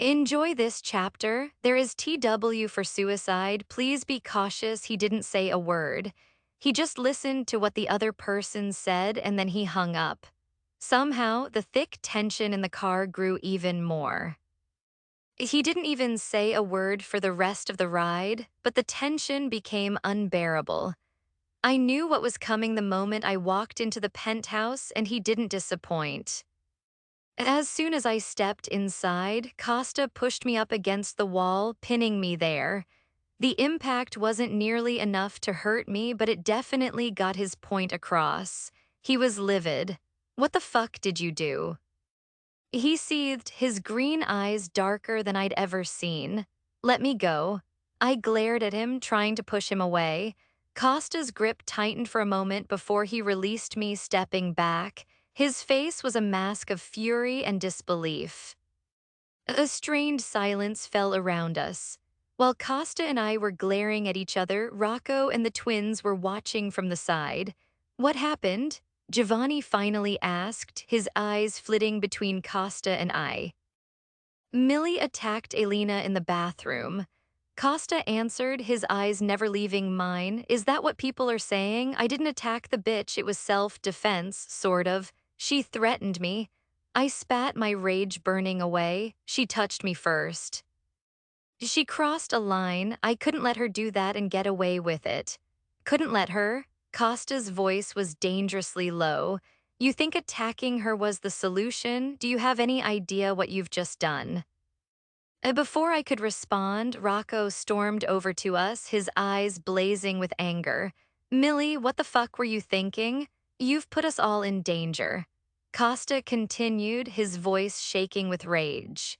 Enjoy this chapter. There is TW for suicide. Please be cautious. He didn't say a word. He just listened to what the other person said and then he hung up. Somehow, the thick tension in the car grew even more. He didn't even say a word for the rest of the ride, but the tension became unbearable. I knew what was coming the moment I walked into the penthouse, and he didn't disappoint. As soon as I stepped inside, Costa pushed me up against the wall, pinning me there. The impact wasn't nearly enough to hurt me, but it definitely got his point across. He was livid. "What the fuck did you do?" He seethed, his green eyes darker than I'd ever seen. "Let me go." I glared at him, trying to push him away. Costa's grip tightened for a moment before he released me, stepping back. His face was a mask of fury and disbelief. A strained silence fell around us. While Costa and I were glaring at each other, Rocco and the twins were watching from the side. "What happened?" Giovanni finally asked, his eyes flitting between Costa and I. "Millie attacked Elena in the bathroom." Costa answered, his eyes never leaving mine. "Is that what people are saying? I didn't attack the bitch, it was self-defense, sort of. She threatened me." I spat, my rage burning away. "She touched me first." "She crossed a line. I couldn't let her do that and get away with it." "Couldn't let her?" Costa's voice was dangerously low. "You think attacking her was the solution? Do you have any idea what you've just done?" Before I could respond, Rocco stormed over to us, his eyes blazing with anger. "Millie, what the fuck were you thinking? You've put us all in danger." Costa continued, his voice shaking with rage.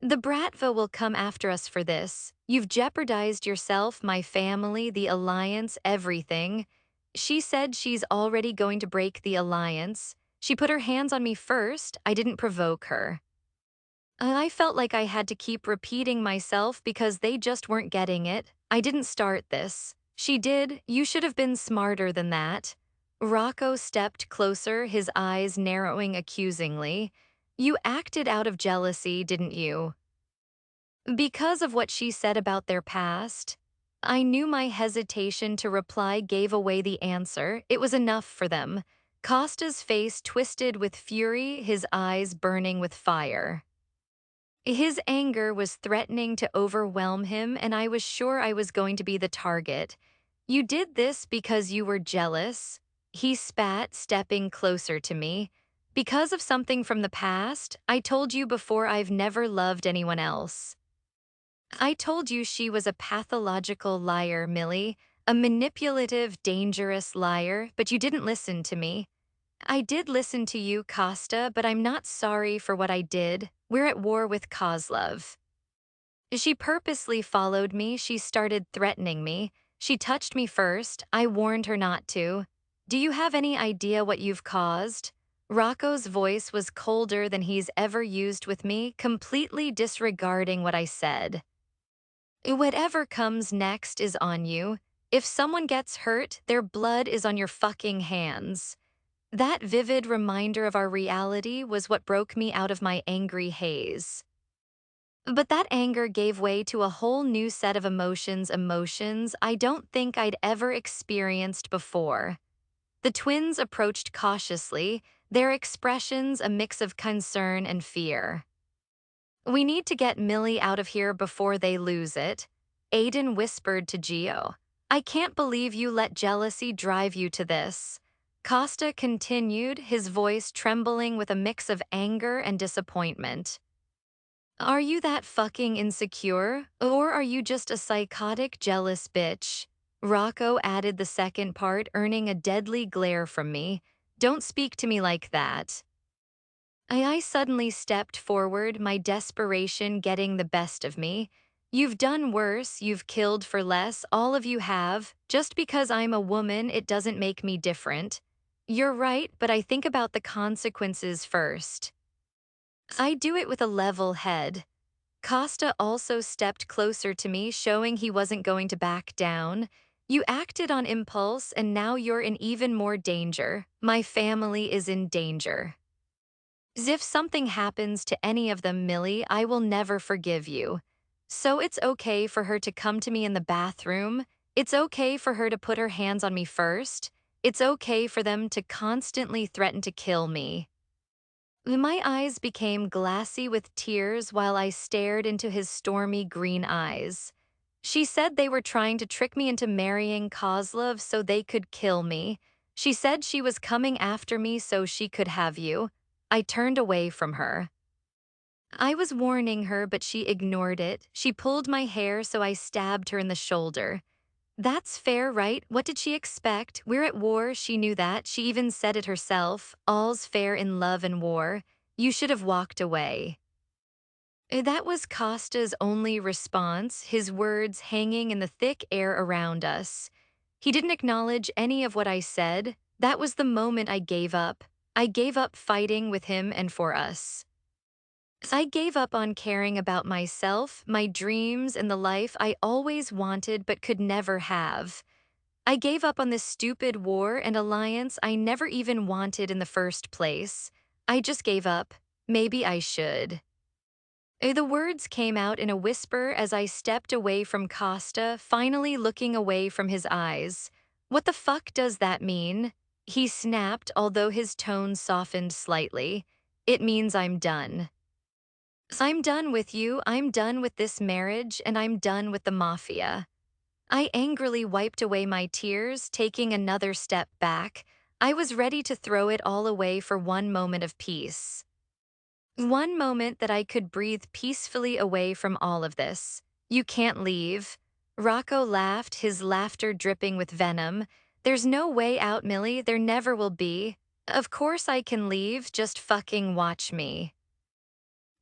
"The Bratva will come after us for this. You've jeopardized yourself, my family, the alliance, everything." She said she's already going to break the alliance. She put her hands on me first. I didn't provoke her. I felt like I had to keep repeating myself because they just weren't getting it. "I didn't start this." "She did. You should have been smarter than that." Rocco stepped closer, his eyes narrowing accusingly. "You acted out of jealousy, didn't you?" Because of what she said about their past, I knew my hesitation to reply gave away the answer. It was enough for them. Costa's face twisted with fury, his eyes burning with fire. His anger was threatening to overwhelm him, and I was sure I was going to be the target. "You did this because you were jealous." He spat, stepping closer to me. "Because of something from the past? I told you before, I've never loved anyone else." "I told you she was a pathological liar, Millie. A manipulative, dangerous liar, but you didn't listen to me." "I did listen to you, Costa, but I'm not sorry for what I did. We're at war with Kozlov." "She purposely followed me. She started threatening me. She touched me first. I warned her not to." "Do you have any idea what you've caused?" Rocco's voice was colder than he's ever used with me, completely disregarding what I said. "Whatever comes next is on you. If someone gets hurt, their blood is on your fucking hands." That vivid reminder of our reality was what broke me out of my angry haze. But that anger gave way to a whole new set of emotions I don't think I'd ever experienced before. The twins approached cautiously, their expressions a mix of concern and fear. "We need to get Millie out of here before they lose it," Aiden whispered to Gio. "I can't believe you let jealousy drive you to this." Costa continued, his voice trembling with a mix of anger and disappointment. "Are you that fucking insecure? Or are you just a psychotic, jealous bitch?" Rocco added the second part, earning a deadly glare from me. "Don't speak to me like that." I suddenly stepped forward, my desperation getting the best of me. "You've done worse, you've killed for less, all of you have. Just because I'm a woman, it doesn't make me different." "You're right, but I think about the consequences first." I do it with a level head. Costa also stepped closer to me, showing he wasn't going to back down. "You acted on impulse, and now you're in even more danger. My family is in danger." If something happens to any of them, Millie, I will never forgive you. So it's okay for her to come to me in the bathroom. It's okay for her to put her hands on me first. It's okay for them to constantly threaten to kill me. My eyes became glassy with tears while I stared into his stormy green eyes. She said they were trying to trick me into marrying Kozlov so they could kill me. She said she was coming after me so she could have you. I turned away from her. I was warning her, but she ignored it. She pulled my hair, so I stabbed her in the shoulder. That's fair, right? What did she expect? We're at war, she knew that. She even said it herself. All's fair in love and war. You should have walked away. That was Costa's only response, his words hanging in the thick air around us. He didn't acknowledge any of what I said. That was the moment I gave up. I gave up fighting with him and for us. I gave up on caring about myself, my dreams, and the life I always wanted but could never have. I gave up on this stupid war and alliance I never even wanted in the first place. I just gave up. Maybe I should. The words came out in a whisper as I stepped away from Costa, finally looking away from his eyes. What the fuck does that mean? He snapped, although his tone softened slightly. It means I'm done. I'm done with you, I'm done with this marriage, and I'm done with the Mafia. I angrily wiped away my tears, taking another step back. I was ready to throw it all away for one moment of peace. One moment that I could breathe peacefully away from all of this. You can't leave. Rocco laughed, his laughter dripping with venom. There's no way out, Millie. There never will be. Of course I can leave, just fucking watch me.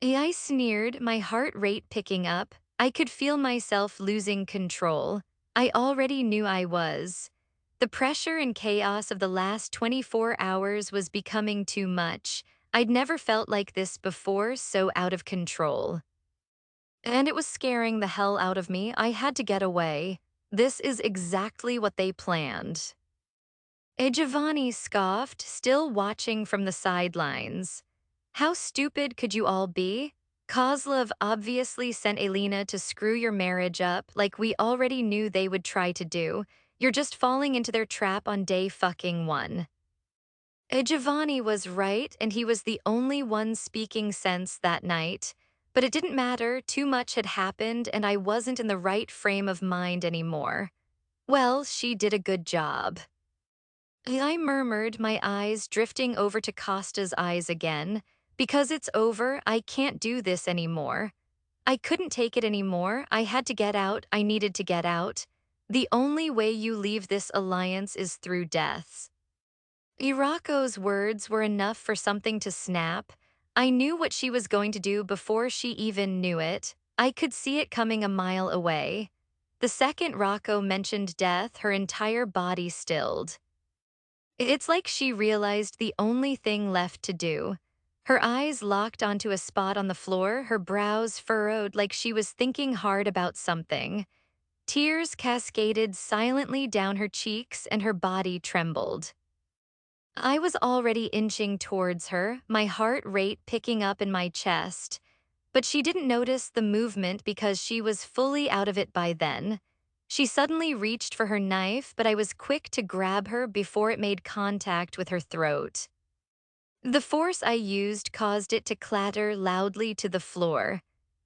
I sneered, my heart rate picking up. I could feel myself losing control. I already knew I was. The pressure and chaos of the last 24 hours was becoming too much. I'd never felt like this before, so out of control. And it was scaring the hell out of me. I had to get away. This is exactly what they planned. Giovanni scoffed, still watching from the sidelines. How stupid could you all be? Kozlov obviously sent Elena to screw your marriage up like we already knew they would try to do. You're just falling into their trap on day fucking one. Giovanni was right, and he was the only one speaking sense that night. But it didn't matter, too much had happened, and I wasn't in the right frame of mind anymore. Well, she did a good job. I murmured, my eyes drifting over to Costa's eyes again. Because it's over, I can't do this anymore. I couldn't take it anymore. I had to get out. I needed to get out. The only way you leave this alliance is through death. Iraqo's words were enough for something to snap. I knew what she was going to do before she even knew it. I could see it coming a mile away. The second Rocco mentioned death, her entire body stilled. It's like she realized the only thing left to do. Her eyes locked onto a spot on the floor, her brows furrowed like she was thinking hard about something. Tears cascaded silently down her cheeks and her body trembled. I was already inching towards her, my heart rate picking up in my chest. But she didn't notice the movement because she was fully out of it by then. She suddenly reached for her knife, but I was quick to grab her before it made contact with her throat. The force I used caused it to clatter loudly to the floor.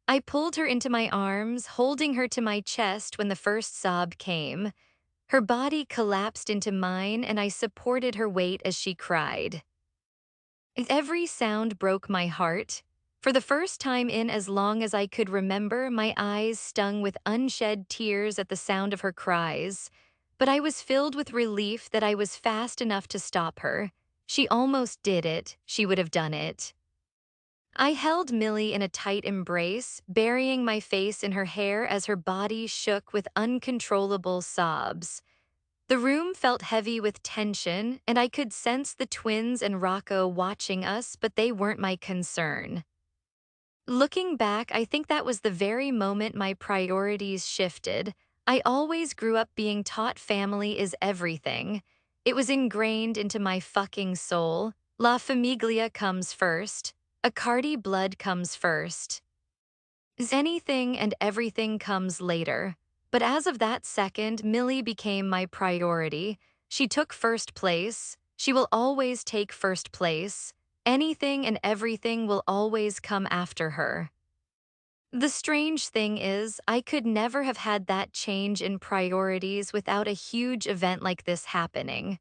I pulled her into my arms, holding her to my chest when the first sob came. Her body collapsed into mine, and I supported her weight as she cried. Every sound broke my heart. For the first time in as long as I could remember, my eyes stung with unshed tears at the sound of her cries. But I was filled with relief that I was fast enough to stop her. She almost did it. She would have done it. I held Millie in a tight embrace, burying my face in her hair as her body shook with uncontrollable sobs. The room felt heavy with tension, and I could sense the twins and Rocco watching us, but they weren't my concern. Looking back, I think that was the very moment my priorities shifted. I always grew up being taught family is everything. It was ingrained into my fucking soul. La Famiglia comes first. Accardi blood comes first. Anything and everything comes later. But as of that second, Millie became my priority. She took first place. She will always take first place. Anything and everything will always come after her. The strange thing is, I could never have had that change in priorities without a huge event like this happening.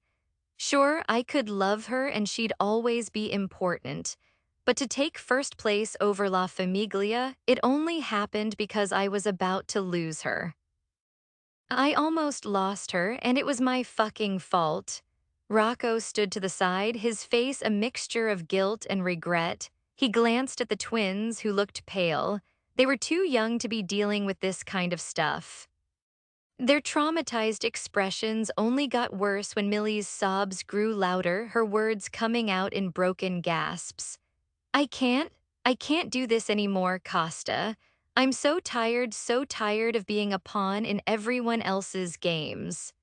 Sure, I could love her and she'd always be important. But to take first place over La Famiglia, it only happened because I was about to lose her. I almost lost her, and it was my fucking fault. Rocco stood to the side, his face a mixture of guilt and regret. He glanced at the twins, who looked pale. They were too young to be dealing with this kind of stuff. Their traumatized expressions only got worse when Millie's sobs grew louder, her words coming out in broken gasps. I can't, I can't do this anymore, Costa. I'm so tired of being a pawn in everyone else's games.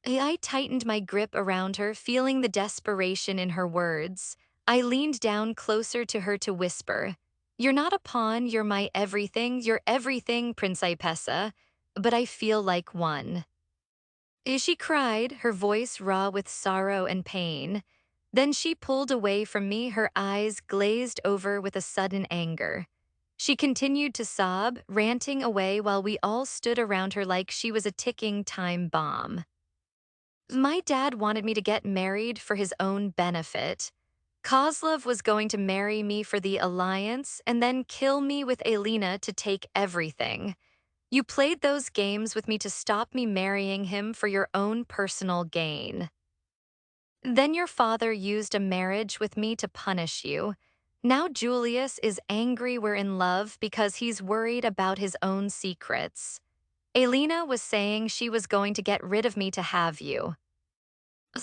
I tightened my grip around her, feeling the desperation in her words. I leaned down closer to her to whisper, You're not a pawn, you're everything, Principessa, but I feel like one. She cried, her voice raw with sorrow and pain. Then she pulled away from me, her eyes glazed over with a sudden anger. She continued to sob, ranting away while we all stood around her like she was a ticking time bomb. My dad wanted me to get married for his own benefit. Kozlov was going to marry me for the alliance and then kill me with Elena to take everything. You played those games with me to stop me marrying him for your own personal gain. Then your father used a marriage with me to punish you. Now Julius is angry we're in love because he's worried about his own secrets. Elena was saying she was going to get rid of me to have you.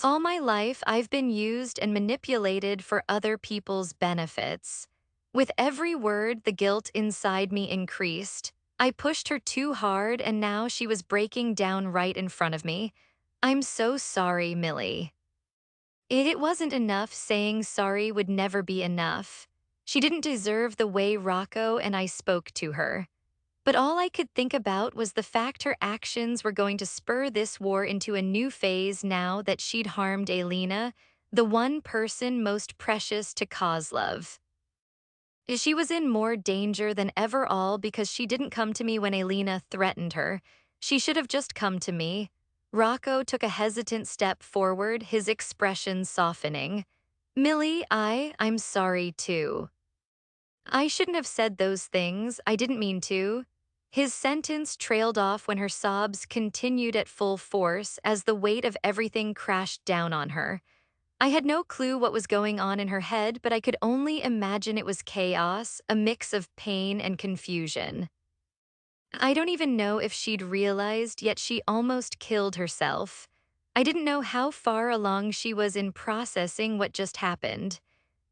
All my life, I've been used and manipulated for other people's benefits. With every word, the guilt inside me increased. I pushed her too hard, and now she was breaking down right in front of me. I'm so sorry, Millie. It wasn't enough saying sorry would never be enough. She didn't deserve the way Rocco and I spoke to her. But all I could think about was the fact her actions were going to spur this war into a new phase now that she'd harmed Elena, the one person most precious to Kozlov. She was in more danger than ever, all because she didn't come to me when Elena threatened her. She should have just come to me. Rocco took a hesitant step forward, his expression softening. Millie, I'm sorry too. I shouldn't have said those things, I didn't mean to. His sentence trailed off when her sobs continued at full force as the weight of everything crashed down on her. I had no clue what was going on in her head, but I could only imagine it was chaos, a mix of pain and confusion. I don't even know if she'd realized, yet she almost killed herself. I didn't know how far along she was in processing what just happened.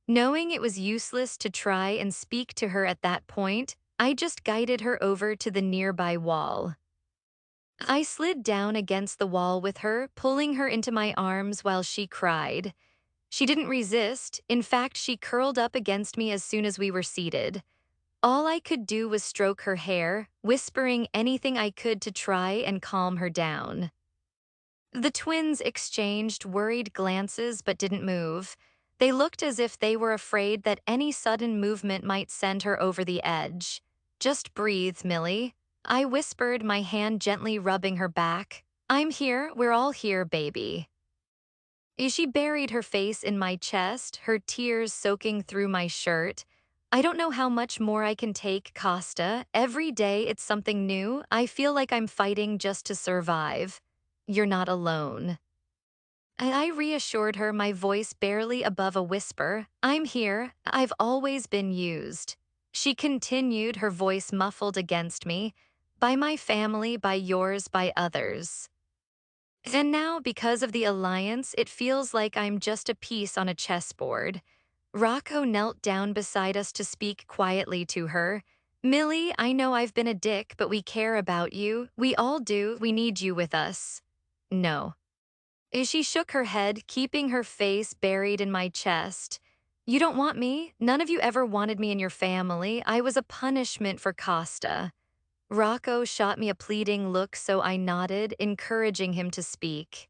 Knowing it was useless to try and speak to her at that point, I just guided her over to the nearby wall. I slid down against the wall with her, pulling her into my arms while she cried. She didn't resist. In fact, she curled up against me as soon as we were seated. All I could do was stroke her hair, whispering anything I could to try and calm her down. The twins exchanged worried glances but didn't move. They looked as if they were afraid that any sudden movement might send her over the edge. Just breathe, Millie. I whispered, my hand gently rubbing her back. I'm here, we're all here, baby. She buried her face in my chest, her tears soaking through my shirt. I don't know how much more I can take, Costa. Every day it's something new. I feel like I'm fighting just to survive. You're not alone. I reassured her, my voice barely above a whisper. I'm here. I've always been used. She continued, her voice muffled against me. By my family, by yours, by others. And now, because of the alliance, it feels like I'm just a piece on a chessboard. Rocco knelt down beside us to speak quietly to her. Millie, I know I've been a dick, but we care about you. We all do. We need you with us. No. She shook her head, keeping her face buried in my chest. You don't want me? None of you ever wanted me in your family. I was a punishment for Costa. Rocco shot me a pleading look, so I nodded, encouraging him to speak.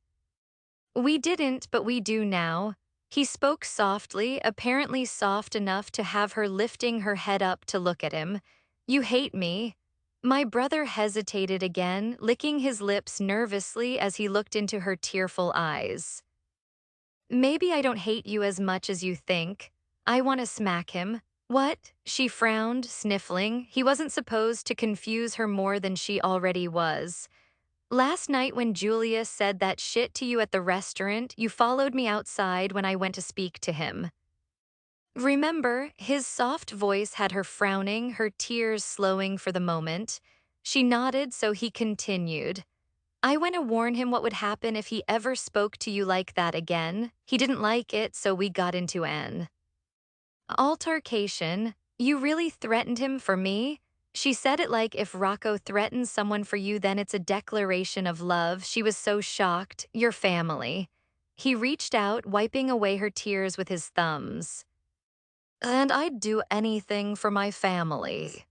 We didn't, but we do now. He spoke softly, apparently soft enough to have her lifting her head up to look at him. You hate me. My brother hesitated again, licking his lips nervously as he looked into her tearful eyes. Maybe I don't hate you as much as you think. I want to smack him. What? She frowned, sniffling. He wasn't supposed to confuse her more than she already was. Last night when Julius said that shit to you at the restaurant, you followed me outside when I went to speak to him. Remember, his soft voice had her frowning, her tears slowing for the moment. She nodded, so he continued. I went to warn him what would happen if he ever spoke to you like that again. He didn't like it, so we got into an altercation. You really threatened him for me? She said it like if Rocco threatens someone for you, then it's a declaration of love. She was so shocked. Your family. He reached out, wiping away her tears with his thumbs. And I'd do anything for my family.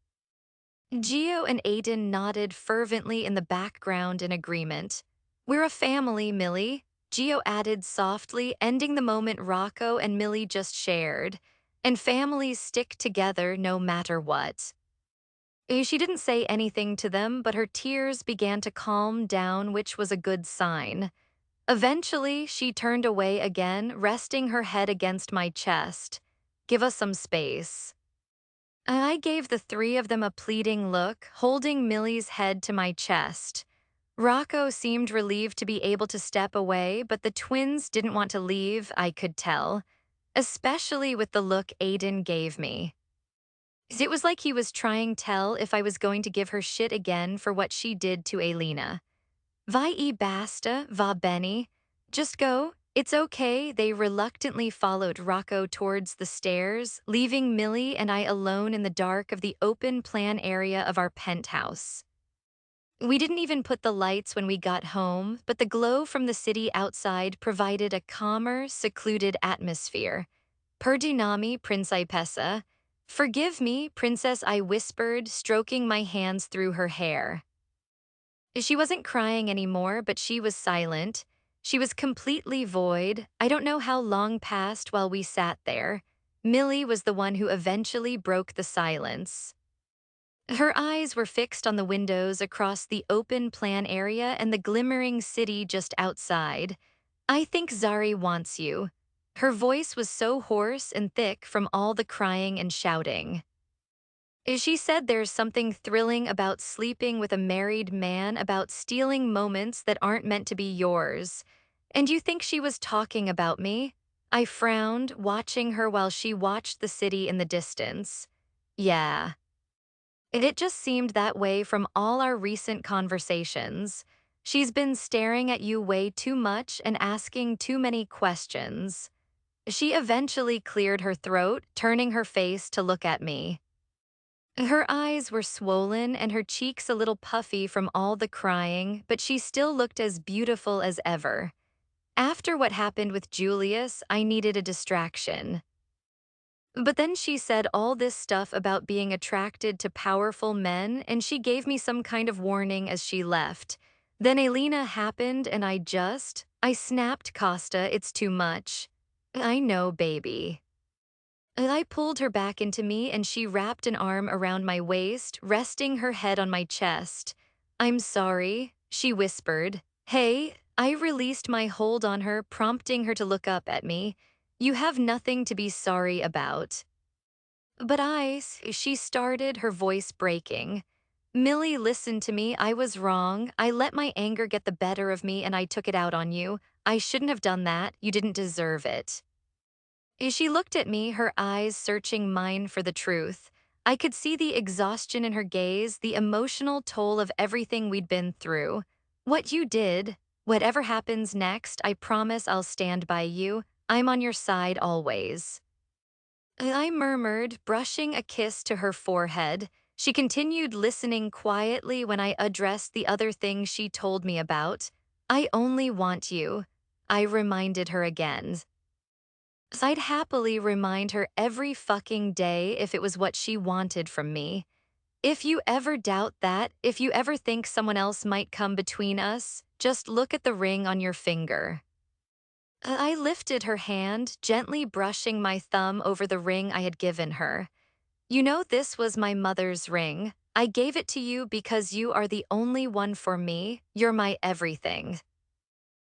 Gio and Aiden nodded fervently in the background in agreement. We're a family, Millie, Gio added softly, ending the moment Rocco and Millie just shared. And families stick together no matter what. She didn't say anything to them, but her tears began to calm down, which was a good sign. Eventually, she turned away again, resting her head against my chest. Give us some space. I gave the three of them a pleading look, holding Millie's head to my chest. Rocco seemed relieved to be able to step away, but the twins didn't want to leave, I could tell, especially with the look Aiden gave me. It was like he was trying to tell if I was going to give her shit again for what she did to Elena. Vai e basta, va bene. Just go. It's okay. They reluctantly followed Rocco towards the stairs, leaving Millie and I alone in the dark of the open plan area of our penthouse. We didn't even put the lights when we got home, but the glow from the city outside provided a calmer, secluded atmosphere. Perdonami, Principessa. Forgive me, Princess, I whispered, stroking my hands through her hair. She wasn't crying anymore, but she was silent. She was completely void. I don't know how long passed while we sat there. Millie was the one who eventually broke the silence. Her eyes were fixed on the windows across the open plan area and the glimmering city just outside. I think Zari wants you. Her voice was so hoarse and thick from all the crying and shouting. She said there's something thrilling about sleeping with a married man, about stealing moments that aren't meant to be yours. And you think she was talking about me? I frowned, watching her while she watched the city in the distance. Yeah. It just seemed that way from all our recent conversations. She's been staring at you way too much and asking too many questions. She eventually cleared her throat, turning her face to look at me. Her eyes were swollen and her cheeks a little puffy from all the crying, but she still looked as beautiful as ever. After what happened with Julius, I needed a distraction. But then she said all this stuff about being attracted to powerful men, and she gave me some kind of warning as she left. Then Elena happened and I snapped, Costa, it's too much. I know, baby. I pulled her back into me and she wrapped an arm around my waist, resting her head on my chest. I'm sorry, she whispered. Hey, I released my hold on her, prompting her to look up at me. You have nothing to be sorry about. But she started, her voice breaking. Millie, listen to me, I was wrong. I let my anger get the better of me and I took it out on you. I shouldn't have done that, you didn't deserve it. She looked at me, her eyes searching mine for the truth. I could see the exhaustion in her gaze, the emotional toll of everything we'd been through. What you did, whatever happens next, I promise I'll stand by you. I'm on your side always. I murmured, brushing a kiss to her forehead. She continued listening quietly when I addressed the other things she told me about. I only want you. I reminded her again. I'd happily remind her every fucking day if it was what she wanted from me. If you ever doubt that, if you ever think someone else might come between us, just look at the ring on your finger. I lifted her hand, gently brushing my thumb over the ring I had given her. You know, this was my mother's ring. I gave it to you because you are the only one for me. You're my everything.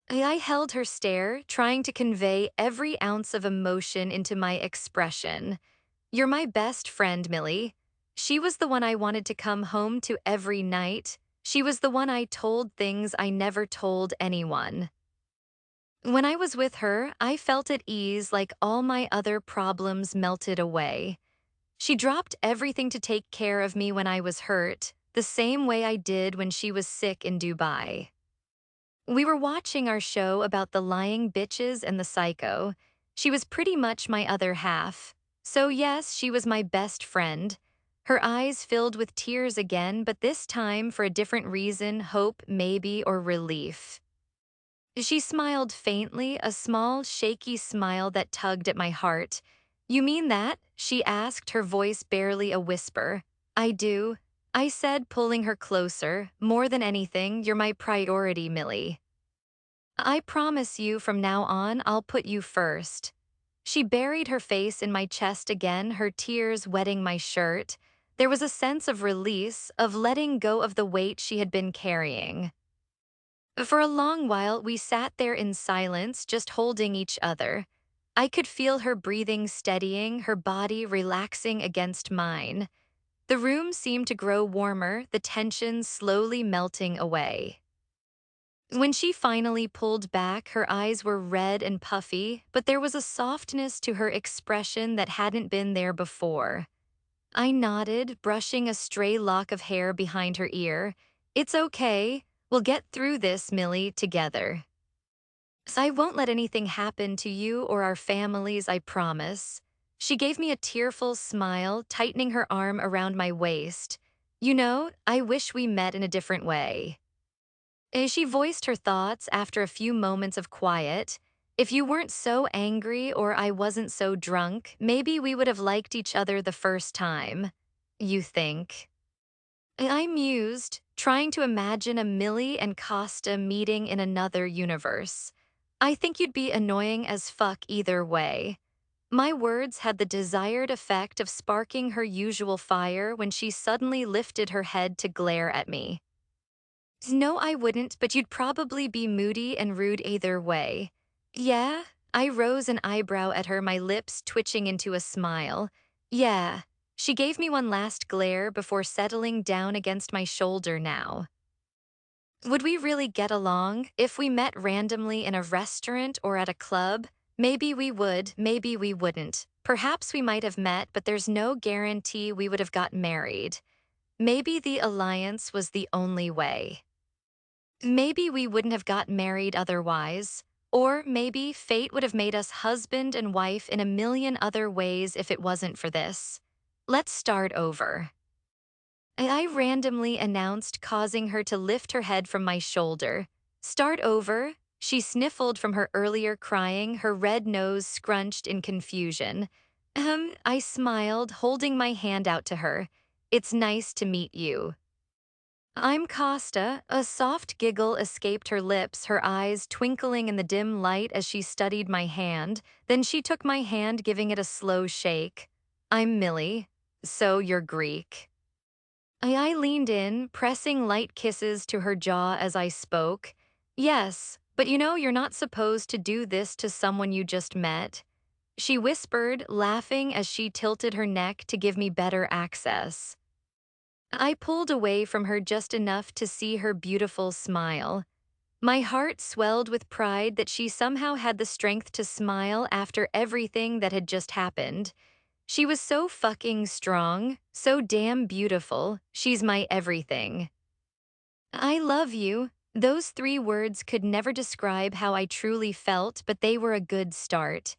I held her stare, trying to convey every ounce of emotion into my expression. You're my best friend, Millie. She was the one I wanted to come home to every night. She was the one I told things I never told anyone. When I was with her, I felt at ease, like all my other problems melted away. She dropped everything to take care of me when I was hurt, the same way I did when she was sick in Dubai. We were watching our show about the lying bitches and the psycho. She was pretty much my other half. So yes, she was my best friend. Her eyes filled with tears again, but this time for a different reason, hope, maybe, or relief. She smiled faintly, a small, shaky smile that tugged at my heart. You mean that? She asked, her voice barely a whisper. I do. I said, pulling her closer. More than anything, you're my priority, Millie. I promise you from now on, I'll put you first. She buried her face in my chest again, her tears wetting my shirt. There was a sense of release, of letting go of the weight she had been carrying. For a long while, we sat there in silence, just holding each other. I could feel her breathing steadying, her body relaxing against mine. The room seemed to grow warmer, the tension slowly melting away. When she finally pulled back, her eyes were red and puffy, but there was a softness to her expression that hadn't been there before. I nodded, brushing a stray lock of hair behind her ear. It's okay. We'll get through this, Millie, together. I won't let anything happen to you or our families, I promise. She gave me a tearful smile, tightening her arm around my waist. You know, I wish we met in a different way. She voiced her thoughts after a few moments of quiet. If you weren't so angry or I wasn't so drunk, maybe we would have liked each other the first time. You think? I mused, trying to imagine a Millie and Costa meeting in another universe. I think you'd be annoying as fuck either way. My words had the desired effect of sparking her usual fire when she suddenly lifted her head to glare at me. No, I wouldn't, but you'd probably be moody and rude either way. Yeah? I rose an eyebrow at her, my lips twitching into a smile. Yeah. She gave me one last glare before settling down against my shoulder now. Would we really get along if we met randomly in a restaurant or at a club? Maybe we would, maybe we wouldn't. Perhaps we might have met, but there's no guarantee we would have got married. Maybe the alliance was the only way. Maybe we wouldn't have got married otherwise. Or maybe fate would have made us husband and wife in a million other ways if it wasn't for this. Let's start over. I randomly announced, causing her to lift her head from my shoulder. Start over? She sniffled from her earlier crying, her red nose scrunched in confusion. I smiled, holding my hand out to her. It's nice to meet you. I'm Costa. A soft giggle escaped her lips, her eyes twinkling in the dim light as she studied my hand. Then she took my hand, giving it a slow shake. I'm Millie. So you're Greek. I leaned in, pressing light kisses to her jaw as I spoke. Yes, but you know you're not supposed to do this to someone you just met. She whispered, laughing as she tilted her neck to give me better access. I pulled away from her just enough to see her beautiful smile. My heart swelled with pride that she somehow had the strength to smile after everything that had just happened. She was so fucking strong, so damn beautiful. She's my everything. I love you. Those 3 words could never describe how I truly felt, but they were a good start.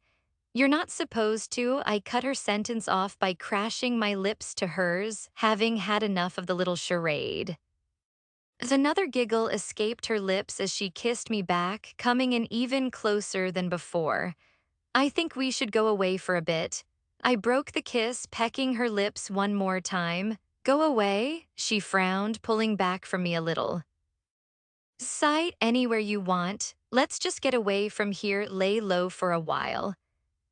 You're not supposed to. I cut her sentence off by crashing my lips to hers, having had enough of the little charade. Another giggle escaped her lips as she kissed me back, coming in even closer than before. I think we should go away for a bit. I broke the kiss, pecking her lips one more time. Go away? She frowned, pulling back from me a little. Sight anywhere you want. Let's just get away from here, lay low for a while.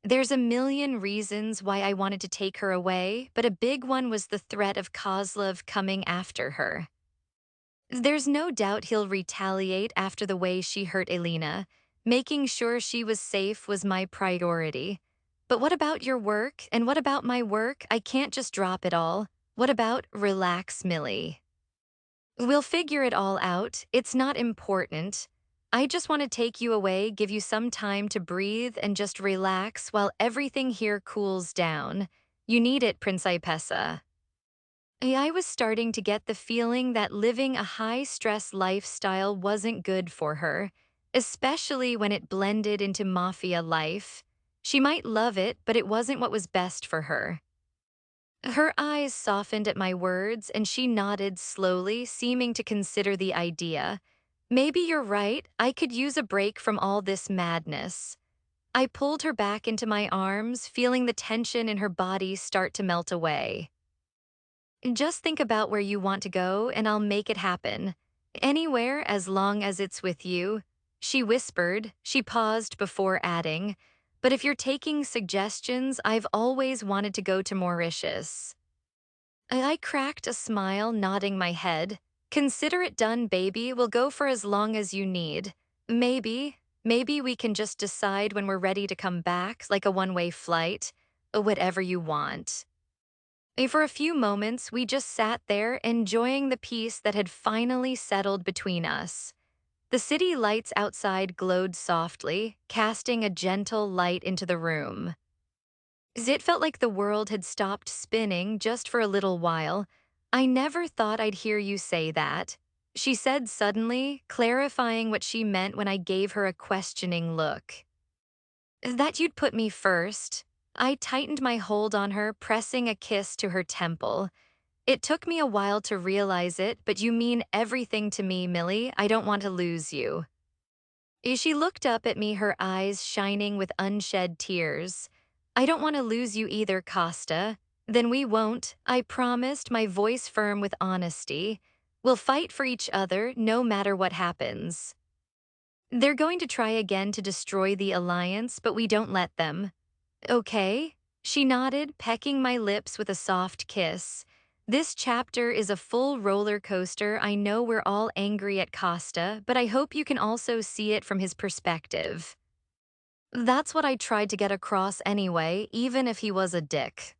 There's a million reasons why I wanted to take her away, but a big one was the threat of Kozlov coming after her. There's no doubt he'll retaliate after the way she hurt Elena. Making sure she was safe was my priority. But what about your work? And what about my work? I can't just drop it all. What about relax, Millie? We'll figure it all out. It's not important. I just want to take you away, give you some time to breathe and just relax while everything here cools down. You need it, Principessa. I was starting to get the feeling that living a high-stress lifestyle wasn't good for her, especially when it blended into Mafia life. She might love it, but it wasn't what was best for her. Her eyes softened at my words, and she nodded slowly, seeming to consider the idea. Maybe you're right, I could use a break from all this madness. I pulled her back into my arms, feeling the tension in her body start to melt away. Just think about where you want to go, and I'll make it happen. Anywhere as long as it's with you. She whispered. She paused before adding, but if you're taking suggestions, I've always wanted to go to Mauritius. I cracked a smile, nodding my head. Consider it done, baby. We'll go for as long as you need. Maybe we can just decide when we're ready to come back, like a one-way flight. Whatever you want. For a few moments, we just sat there, enjoying the peace that had finally settled between us. The city lights outside glowed softly, casting a gentle light into the room. It felt like the world had stopped spinning just for a little while. I never thought I'd hear you say that, she said suddenly, clarifying what she meant when I gave her a questioning look. That you'd put me first. I tightened my hold on her, pressing a kiss to her temple. It took me a while to realize it, but you mean everything to me, Millie. I don't want to lose you. She looked up at me, her eyes shining with unshed tears. I don't want to lose you either, Costa. Then we won't, I promised, my voice firm with honesty. We'll fight for each other, no matter what happens. They're going to try again to destroy the alliance, but we don't let them. Okay? She nodded, pecking my lips with a soft kiss. This chapter is a full roller coaster. I know we're all angry at Costa, but I hope you can also see it from his perspective. That's what I tried to get across anyway, even if he was a dick.